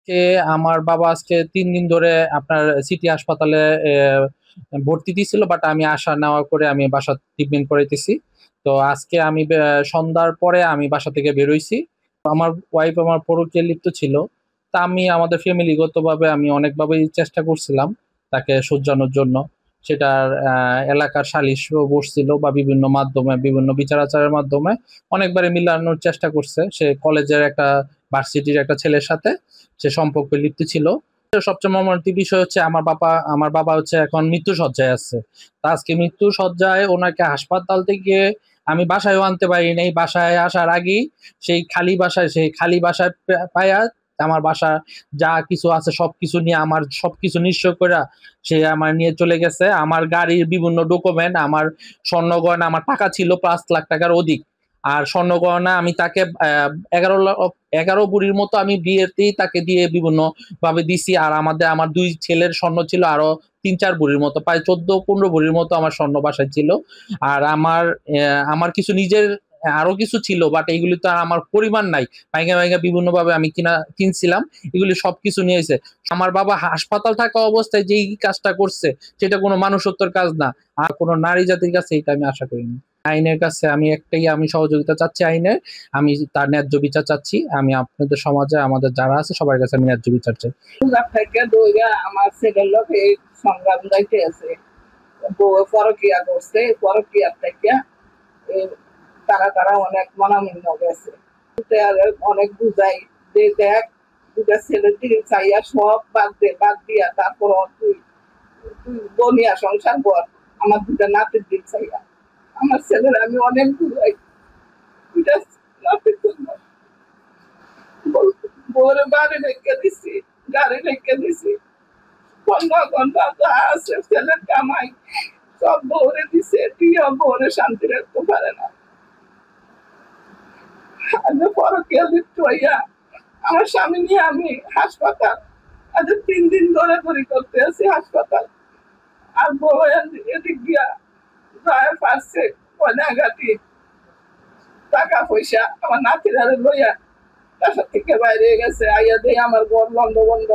কে আমার বাবা আজকে ৩ দিন ধরে আপনার সিটি হাসপাতালে ভর্তি দিছিল, বাট আমি আসা নেওয়া করে আমি বাসা ট্রিটমেন্ট করাইতেছি। তো আজকে আমি সন্ধ্যার পরে আমি বাসা থেকে বেরোইছি। আমার ওয়াইফ আমার পরকীয়া লিপ্ত ছিল। তা আমি আমাদের ফ্যামিলিগত ভাবে আমি অনেকভাবেই চেষ্টা করছিলাম তাকে শুধরানোর জন্য। সেটার এলাকার সালিশ বসছিল বা বিভিন্ন মাধ্যমে বিভিন্ন বিচার আচারের মাধ্যমে অনেকবারে মিলানোর চেষ্টা করছে। সে কলেজের একটা ভার্সিটির একটা ছেলের সাথে সে সম্পর্কে লিপ্ত ছিল। সবচেয়ে মর্মান্তিক বিষয় হচ্ছে আমার বাবা হচ্ছে এখন মৃত্যু সজ্জায় আছে। তা আজকে মৃত্যু সজ্জায় ওনাকে হাসপাতাল থেকে আমি বাসায়ও আনতে পারি নাই। বাসায় আসার আগেই সেই খালি বাসায় পায়া আমার বাসা যা কিছু আছে সবকিছু নিয়ে আমার সবকিছু নিঃস্ব করে সে আমার নিয়ে চলে গেছে। আমার গাড়ির বিভিন্ন ডকুমেন্ট, আমার স্বর্ণ গয়না, আমার টাকা ছিল ৫ লাখ টাকার অধিক। আর স্বর্ণ গয়না আমি তাকে ১১ ভরির মতো আমি বিয়েতেই তাকে দিয়ে বিভিন্ন ভাবে দিছি। আর আমার ২ ছেলের স্বর্ণ ছিল আরো ৩-৪ ভরির মতো, প্রায় ১৪-১৫ ভরির মতো আমার স্বর্ণ বাসায় ছিল। আর আমার কিছু নিজের আরো কিছু ছিল, বাট এইগুলি তো আর আমার পরিমাণ নাই। ভাইঙ্গা ভাইঙ্গা বিভিন্ন ভাবে আমি কিনছিলাম। এগুলি সবকিছু নিয়ে এসে আমার বাবা হাসপাতাল থাকা অবস্থায় যেই কাজটা করছে সেটা কোনো মানুষত্বের কাজ না। আর কোনো নারী জাতির কাছে এটা আমি আশা করিনি। আইনের কাছে আমি সহযোগিতা চাচ্ছি আইনের। আমি তার ন্যায্য বিচার চাচ্ছি। আমি আপনাদের সমাজে আমাদের যারা আছে সবার কাছে আমি ন্যায্য বিচার চাই। থেকে দইরা আমার ছেলের লোক এই সংগ্রাম যাইতে আছে, বউ পরকিয়া করছে, পরকিয়া থেকে তারা অনেক মনামিন্ন গেছে। অনেক বুঝাই যে দেখ, দুটা ছেলের দিকে চাইয়া সব বাদ দিয়া তারপর তুই তুই বনিয়া সংসার কর, আমার দুটা নাতির দিক চাইয়া। আমার ছেলের আমি অনেক বুঝাই, দুটা নাতির জন্য বউরে বাড়ি রেখে দিছি, গাড়ি রেখে দিছি, ১৫ ঘন্টা যা আছে ছেলের কামাই সব বউরে দিছে, তুইও বউরে শান্তি রাখতে পারে না। আমি পরকীয়া লিপ্ত হইয়া আমার স্বামী নিয়ে আমি হাসপাতাল আজ ৩ দিন দৌড়াদৌড়ি করতে আছি হাসপাতাল। আর বউ এদিক দিয়া যায় পারছে কয়নাগাটি টাকা পয়সা আমার নাতিরা লইয়া বাসা থেকে বাইরে গেছে, আইয়া দিয়ে আমার ঘর বন্ধ বন্ধ।